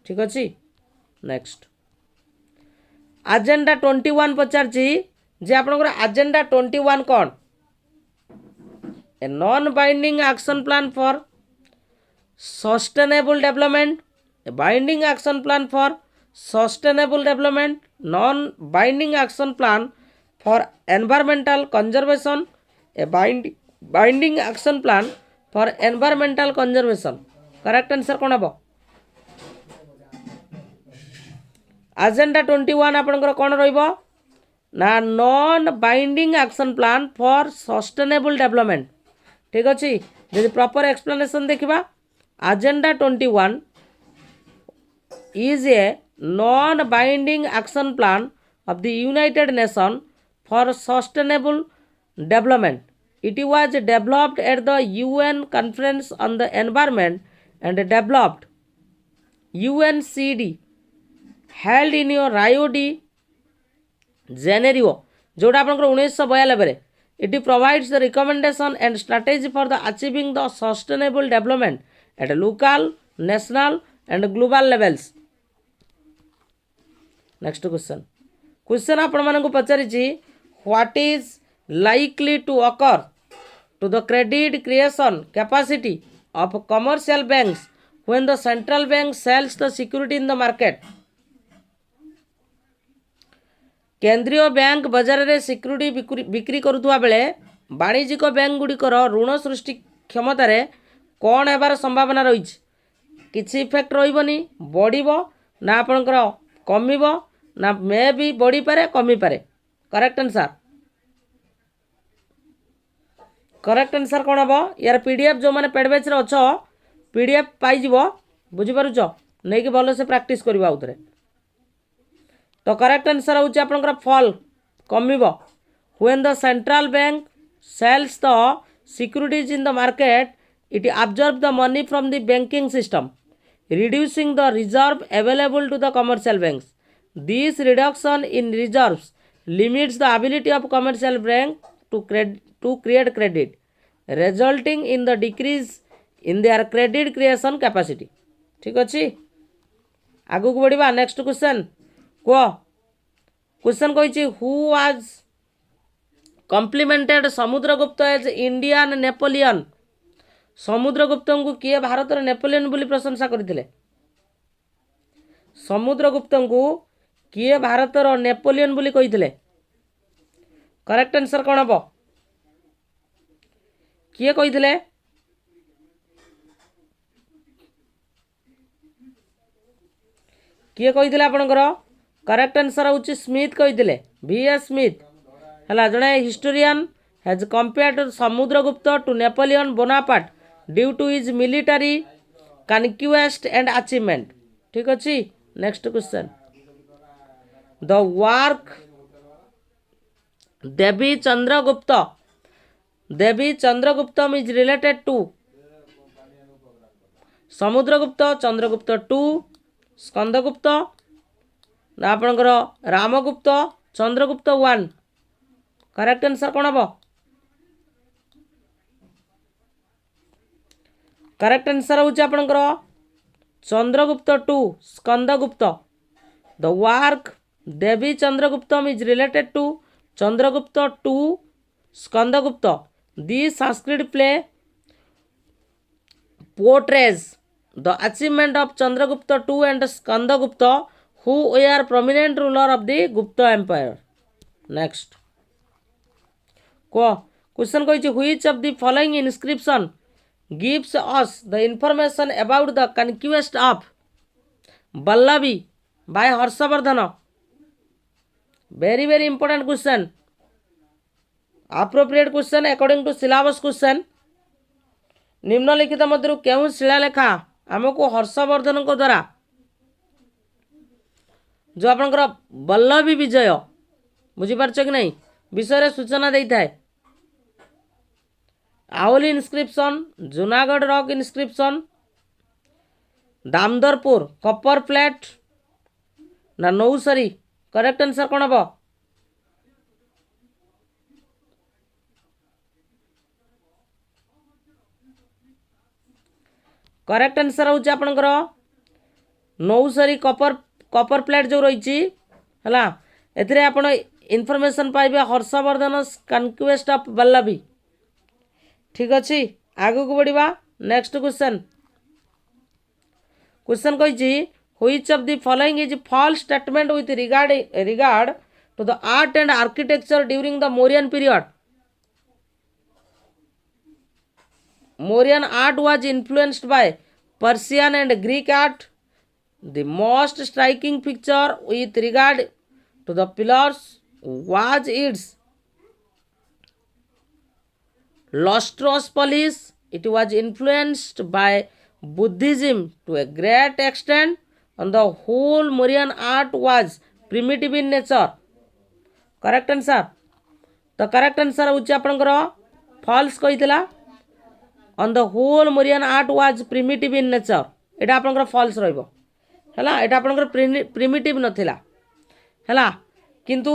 ठीक अच्छी. Next agenda 21 पचारची जे आपनकर agenda 21 कौन. A non binding action plan for sustainable development, A binding action plan for sustainable development, non binding action plan for environmental conservation, A binding action plan for environmental conservation. Correct answer कौन हम. Agenda 21 आपनकर कौन रहिबो ना non binding action plan for sustainable development. ठीक अच्छे. यदि proper explanation देखा agenda 21 is a non binding action plan of the United Nations for Sustainable Development. It was developed at the UN Conference on the Environment and Developed UNCD held in Rio de Janeiro जोटा आप 1992. It provides the recommendation and strategy for the achieving the sustainable development at local, national and global levels. Next question. Question आपण मानक पचारिछि what is likely to occur to the credit creation capacity of commercial banks when the central bank sells the security in the market. केंद्रीय bank बाजार में security बिक्री करुवा बेले वाणिज्यिक bank गुड़िकर ऋण सृष्टि क्षमतार कौन होबार संभावना रही. किसी इफेक्ट रही बढ़ो ना आपणकर कमिबो ना मे भी बढ़ी पारे कमी पारे. Correct answer. करेक्ट आंसर कौन हम. यार पीडीएफ जो मैंने पेड बैच अच्छ पीडीएफ पाइज बुझीपारुच नहीं कि भल से प्राक्ट करवा आउ थे. तो करेक्ट आंसर होची आपनकर फॉल कमिबो when the central bank sells the securities in the market it absorb the money from the banking system reducing the reserve available to the commercial banks. This reduction in reserves limits the ability of commercial bank to create credit resulting in the decrease in their credit creation capacity. ठीक अच्छी. आगु को बढ़िबा. Next question को question कही who was complimented Samudragupta as Indian Napoleon. Samudragupta को किए Bharat Napoleon बोली प्रशंसा करते. समुद्रगुप्त को किए भारत नेपोलियन बोली कही. करेक्ट आंसर कौन हम. किए कही. किए कही आपणकर. करेक्ट आंसर हूँ स्मिथ कही. V.S. स्मिथ है जड़े historian has compared Samudragupta to Napoleon Bonaparte due to his military conquest and achievement. ठीक अच्छी. Next question. The work Devi Chandraguptam is related to Samudragupta Chandragupta 2 Skandagupta ना आपणकर रामगुप्त चंद्रगुप्त 1 करेक्ट आंसर कौन हम करेक्ट आंसर हूँ आपणकर Chandragupta 2 Skandagupta the work Devi Chandraguptam is related to Chandragupta 2 Skandagupta this Sanskrit play portrays the achievement of Chandragupta II and Skandagupta who were prominent ruler of the Gupta Empire. Next. Question koichi which of the following inscription gives us the information about the conquest of Vallavi by Harshavardhana? Very important question. Appropriate question according to syllabus question. निम्नलिखित मध्य क्यों शिलालेखा आमको हर्षवर्धन द्वारा जो आपंकर वल्लभी विजय बुझीपार कि नहीं विषय सूचना दे था आउली इनस्क्रिप्शन जूनागढ़ रॉक इनस्क्रिप्शन दामदरपुर कपर प्लेट ना नौसरी करेक्ट आंसर कौन हम करेक्ट आंसर हूँ आपणकर नौसरी कपर प्लेट जो रही है आप इनफॉरमेशन पाइबे हर्षवर्धन कनक्वेस्ट ऑफ वल्लभी ठीक अच्छे आगू को बढ़िया नेक्स्ट क्वेश्चन क्वेश्चन कही which of the following is false statement with regard to the art and architecture during the Mauryan period Mauryan art was influenced by Persian and Greek art. The most striking picture with regard to the pillars was its lustrous polish. It was influenced by Buddhism to a great extent. On the whole, Mauryan art was primitive in nature. Correct answer. The correct answer होची आपनकर false कहितला. On the whole, Mauryan art was primitive in nature. एटा आपनकर false रहइबो. हला एटा आपनकर primitive नथिला. हला किंतु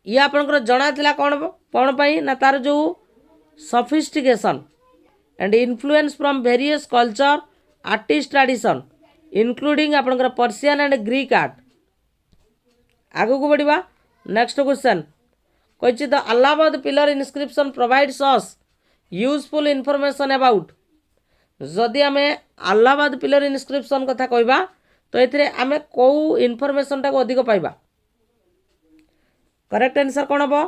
ये आपनकर जणा थिला कोन पई ना तार जो sophistication and influence from various culture artist tradition including आपनकर Persian and Greek art. आगु को बढ़िबा नेक्स्ट क्वेश्चन कहिछि the Allahabad pillar inscription provides us useful information about जदि आमे अलाहाबाद पिलर इनस्क्रिप्शन कथा कहबा तो एथिरे आमे को इनफॉरमेशन टा को अधिक पाइबा करेक्ट आंसर कोन हबो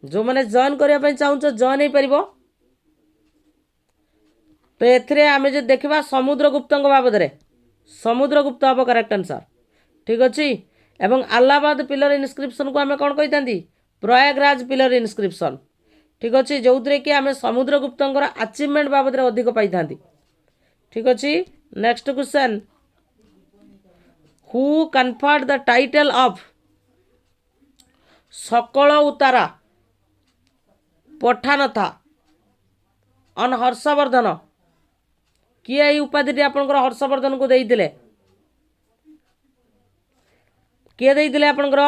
जो माने जॉइन करिया पय चाहूछ जॉइन हे परिबो तो एथिरे आमे जे देखबा समुद्रगुप्तଙ୍କ बाबदरे समुद्रगुप्त हबो करेक्ट आंसर ठीक अछि एवं अलाहाबाद पिलर इनस्क्रिप्शन को आमे कोन कहितांती प्रयागराज पिलर इनस्क्रिप्शन ठीक अछि जोउतरे कि आमे समुद्रगुप्तଙ୍କର अचीवमेंट बाबदरे अधिक पाइतांती ठीक अछि next question who conferred the title of सकल उतारा पठान था ऑन हर्षवर्धन किए ये उपाधि आपनकर हर्षवर्धन को देइतिले किए देइतिले आपनकर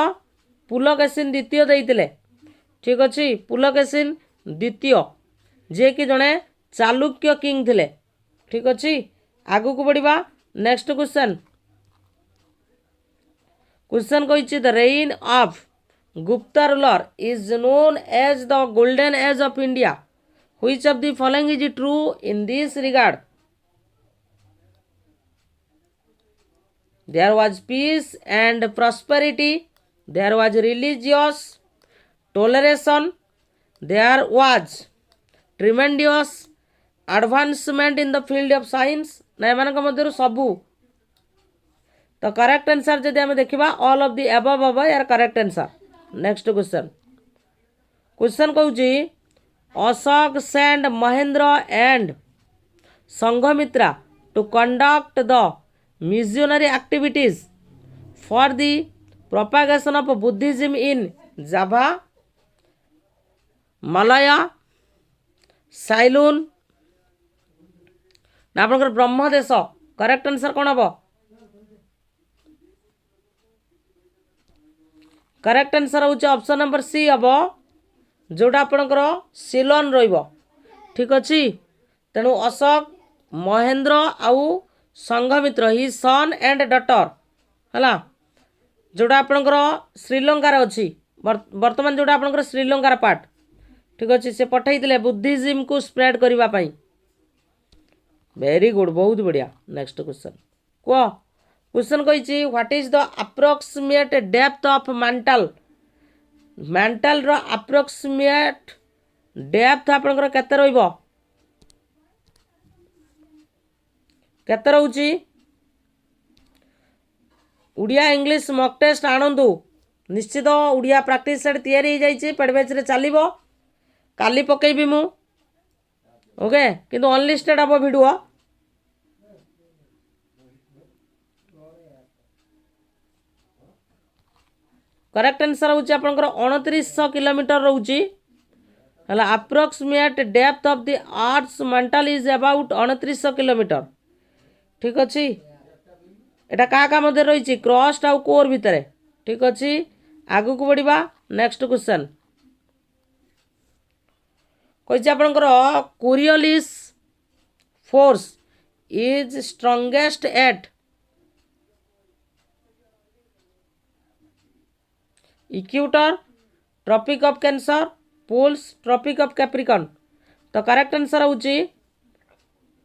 पुलकेशिन द्वितीय देइतिले ठीक अछि पुलकेशिन द्वितीय जे कि जने चालुक्य किंग थिले ठीक अछि आगु को बढ़िबा नेक्स्ट क्वेश्चन क्वेश्चन कहिछि the reign of Gupta ruler is known as the golden age of India which of the following is true in this regard There was peace and prosperity. There was religious toleration. There was tremendous advancement in the field of science. ना एमानक मध्यरु सबु तो correct answer जदि हमें देखिबा all of the above यार correct answer next question question कहूची Ashoka send Mahendra and Sanghamitra to conduct the missionary activities for the propagation of Buddhism in Java, Malaya, साइलून ना आपनकर ब्रह्मदेश करेक्ट आंसर कौन हम करेक्ट आंसर हूँ ऑप्शन नंबर सी हम जोटा आपणकर सिलोन रहिबो ठीक अच्छी तेणु अशोक महेंद्र आउ संघमित्र हि सन एंड डटर है जोटा आपणकर श्रीलंकार अच्छी बर्तमान जोटा आपणकर श्रीलंकार पार्ट ठीक अच्छे से पठे बुद्धिज्म को स्प्रेड करने वेरी गुड बहुत बढ़िया नेक्स्ट क्वेश्चन कह क्वेश्चन कही what is the approximate depth of mantle mantle रो अप्रोक्सीमेट डेप्थ आपनकर केते रहइबो केते रहउची उड़िया इंग्लिश मॉक टेस्ट आणंदु निश्चित उड़िया प्रैक्टिस सेट तैयारी हो जाइए पेड बैच रे चलिबो काली पकेबी मु ओके किंतु अनलिस्टेड हम वीडियो करेक्ट आंसर हूँ आपंकर 2900 किलोमीटर रोचे approximate depth of the arts mental is about 2900 kilometre ठीक अच्छे एटा क्या मध्य रही क्रस्ट आउ कोर भितर ठीक अच्छे आगु को बढ़िया नेक्स्ट क्वेश्चन कही आपंकर Coriolis force is strongest at equator tropic of Cancer poles tropic of Capricorn तो करेक्ट आंसर हूँ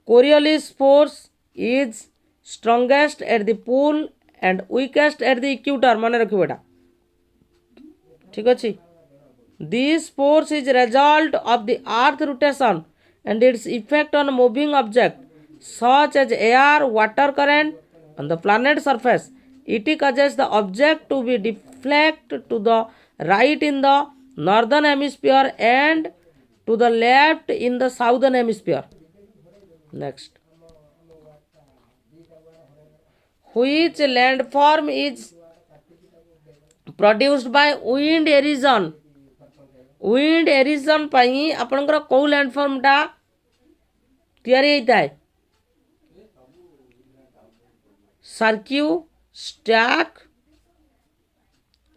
Coriolis force is strongest at the pole and weakest at the equator मन रखिए एटा ठीक अच्छे this force is result of the Earth rotation and its effect on moving object such as air water current on the planet surface it causes the object to be deflect to the right in the northern hemisphere and to the left in the southern hemisphere. Next, which landform is produced by wind erosion? wind erosion पाई आपनकर को landform टा तैयारी होता है सर्क्यू stack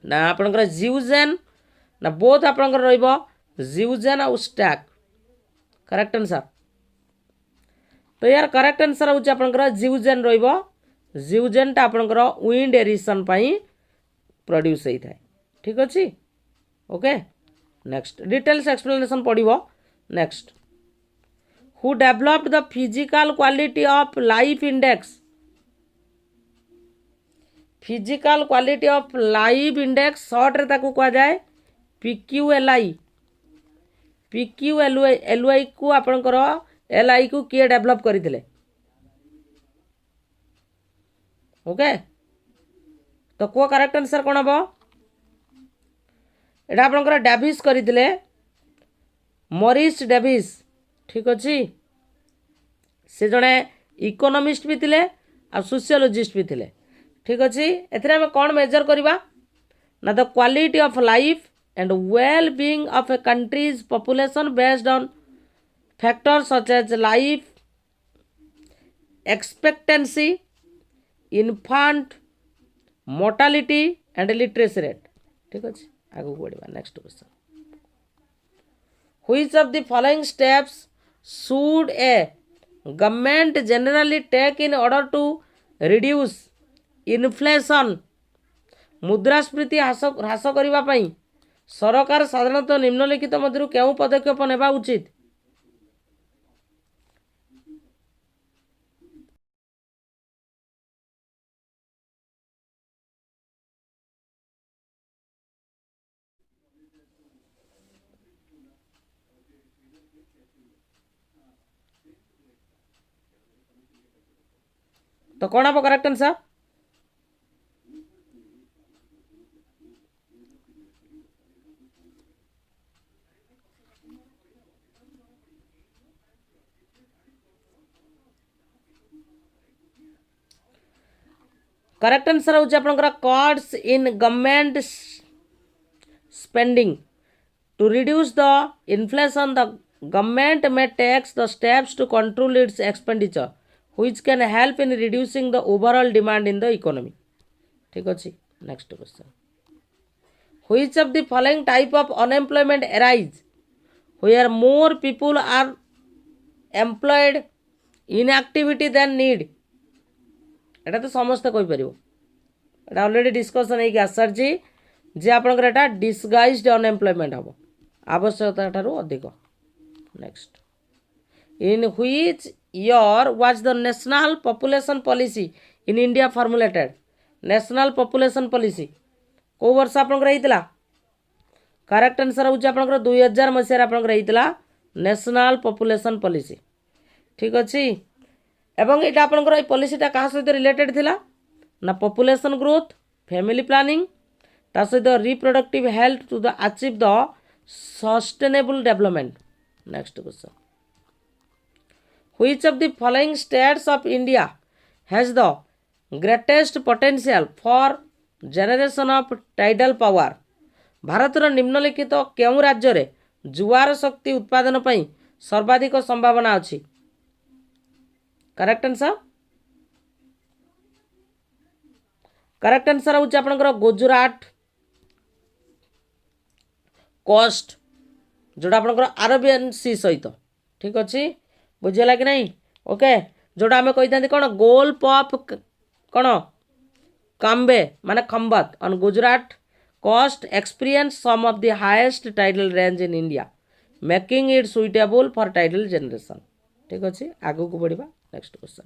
ना आपनकर जिउजेन ना both आपनकर रहिबो जिउजेन और स्टैक करेक्ट आंसर तो यार करेक्ट आंसर होची आपनकर जिउजेन रहिबो जिउजेन टा आपनकर विंड एरिसन पई प्रोड्यूस होई थाए ठीक अछि ओके नेक्स्ट डिटेल्स एक्सप्लेनेशन पडिबो next who developed the physical quality of life index physical quality of life index short रे ताकू कहा जाए पीक्यूएलआई पीक्यूएलआई को आपनकर एलआई को किए डेवलप करथिले ओके तो को करेक्ट आंसर कोन हबो एटा आपनकर डेविस करथिले मॉरिस डेविस ठीक अछि से जने इकोनॉमिस्ट भी थिले आ सोशियोलॉजिस्ट भी थिले ठीक अच्छे एथरे कौन मेजर करवा ना the quality of life and well being of a country's population based on factors such as life expectancy infant mortality and literacy rate ठीक अच्छे आगू बढ़िया next question which of the following steps should a government generally take in order to reduce inflation मुद्रास्फीति ह्रास करने सरकार साधारणतः निम्नलिखित मध्य क्यों पदक्षेप नेबा उचित तो कौन आप करेक्ट आंसर करेक्ट आंसर हूँ आपनकर cuts in government spending to reduce the inflation the government may take the steps to control its expenditure which can help in reducing the overall demand in the economy. ठीक अछि. Next question. Which of the following type of unemployment arise where more people are employed in activity than need? एटा तो समस्त कोई परिबो. एटा already discussion है कि आसरजी जे आपनकर एटा disguised unemployment हबो आवश्यकता ठारू अधिक. Next. In which year was the national population policy in India formulated? National population policy को वर्ष आपनकर रहितला? करेक्ट आंसर होउछ आपनकर 2000 मसिया आपनकर रहितला नेशनल पॉपुलेशन पॉलिसी. ठीक अछि. एवं एटा आपनकर ए पॉलिसीटा कहा सहित रिलेटेड थिला ना पॉपुलेशन ग्रोथ, फैमिली प्लानिंग, ता सहित reproductive health to the achieve the sustainable development. Next question. Which of the following states of India has the greatest potential for generation of tidal power? भारतर निम्नलिखित केउं राज्य रे जुआर शक्ति उत्पादन पई सर्वाधिक संभावना अछि? Correct answer. करेक्ट आंसर होउछ आपनकर गुजरात कोस्ट जोडा आपनकर अरेबियन सी सहित. ठीक अछि. बुझेला कि नहीं? ओके. जोड़ा आम कही कौन गोल्फ ऑफ कौन काम्बे माने Khambhat on Gujarat coast experience some of the highest tidal range in India making it suitable for tidal generation. ठीक अच्छे. आगू को बढ़िबा. Next question.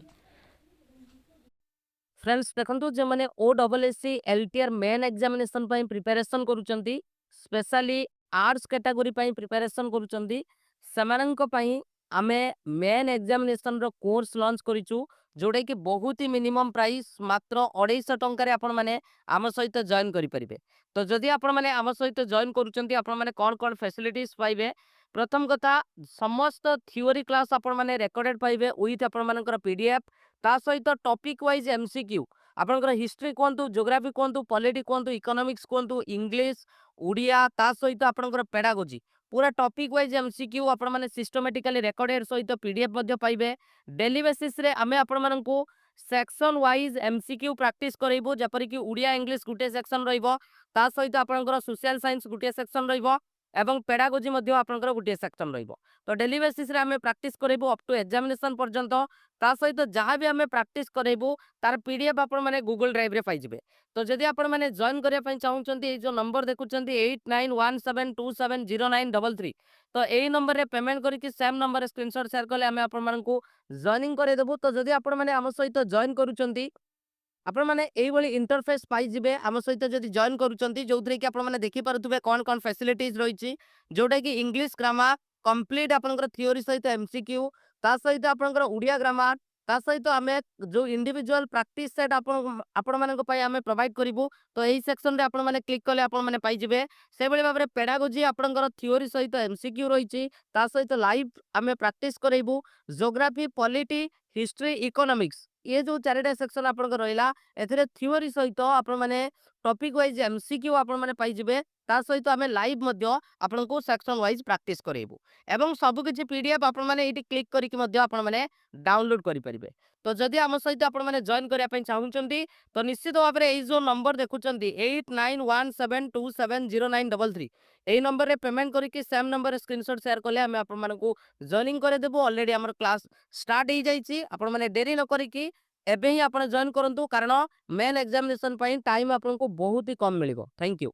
फ्रेंड्स देखंतु जे माने ओडब्ल्यूएससी एलटीआर मेन एग्जामिनेशन पई प्रिपरेशन करूचंती स्पेशली आर्ट्स कैटेगरी पई प्रिपरेशन करूचंती समानंक पई आमे मेन एग्जामिनेशन रो कोर्स लॉन्च करिचु जोड़े कि बहुत ही मिनिमम प्राइस मात्र 250 टंका आपण माने आम सहित जॉइन करि परिबे. तो जदि आपण माने आम सहित जॉइन करूचंती आपण माने कोन कोन फैसिलिटीज पाइबे? प्रथम कथा समस्त थ्योरी क्लास आपण माने रिकॉर्डेड पाइबे विथ आपण मानकर पीडीएफ ता सहित टॉपिक वाइज एमसीक्यू आपनकर हिस्ट्री कोंतु, ज्योग्राफी कोंतु, पॉलिटी कोंतु, इकोनॉमिक्स कोंतु, इंग्लिश, उड़िया ता सहित आपनकर पेडागोजी पूरा टॉपिक वाइज एमसीक्यू आपण माने सिस्टमैटिकली रिकॉर्डेड सहित पीडीएफ मध्ये पाइबे. डेली बेसिस रे आमे आपण मानकू सेक्शन वाइज एमसीक्यू प्रैक्टिस करैबो जेपरि कि उड़िया इंग्लिश गुटे सेक्शन रहइबो ता सहित आपनकर सोशल साइंस गुटे सेक्शन रहइबो एवं पेडागोजी मध्ये आपनकर गुटे सेक्शन रहइबो. तो डेली बेसिस रे आमे प्रैक्टिस करैबो अप टू एग्जामिनेशन पर्यंत ता सहित जहाँ भी आमे प्रैक्टिस करैबो तार पीडीएफ आपण माने गूगल ड्राइव रे पाइ जिवे. तो जदि आपण माने जॉइन करिया पई चाहुचंती ए जो नंबर देखुचंती 8917270933 तो एई नंबर रे पेमेंट करिकि सेम नंबर रे स्क्रीनशॉट शेयर करले आमे आपण मानकू जॉइनिंग करे देबो. तो जदि आपण माने आम सहित जॉइन करूचंती आपण माने एई भली इंटरफेस पाइ जिवे आम सहित जदि जॉइन करूचंती जोथरे कि आपण माने देखि पारुथुबे कोन कोन फैसिलिटीज रहिछि जोटा कि इंग्लिश ग्रामर कंप्लीट आपनकर थ्योरी सहित एमसीक्यू ता सहित आपनकर उड़िया ग्रामर ता सहित आमे जो इंडिविजुअल प्रैक्टिस सेट आपण मानक पई आमे प्रोवाइड करिवु. तो एही सेक्शन रे आपण माने क्लिक कले आपण माने पाइ जिवे. से बळी भाबरे पेडागोजी आपनकर थ्योरी सहित एमसीक्यू रहिछि ता सहित लाइव आमे प्रैक्टिस करैबु. ज्योग्राफी, पॉलिटी, हिस्ट्री, इकोनॉमिक्स ये जो चारिटा सेक्शन आपनकर रहिला एथरे थ्योरी सहित आपण माने टॉपिक वाइज एमसीक्यू आपण माने पाइ जिवे ता सहित आमे लाइव मध्य आपण को सेक्शन वाइज प्रैक्टिस करैबु एवं सब किछि पीडीएफ आपण माने एटी क्लिक करिकि मध्य आपण माने डाउनलोड करि परिबे. तो जदि आम सहित आपण माने जॉइन करिया पई चाहुचंती तो निश्चित भाबरे एई जो नंबर देखुचंती 8917270933 एई नंबर रे पेमेंट करिकि सेम नंबर रे स्क्रीनशॉट शेयर करले हमें आपण मानकू जॉइनिंग करे देबो. ऑलरेडी हमर क्लास स्टार्ट हो जाइछि. आपण माने देरी न करिकि एबे ही आपण जॉइन करंतु कारण मेन एग्जामिनेशन पई टाइम आपन को बहुत ही कम मिलिबो. Thank you.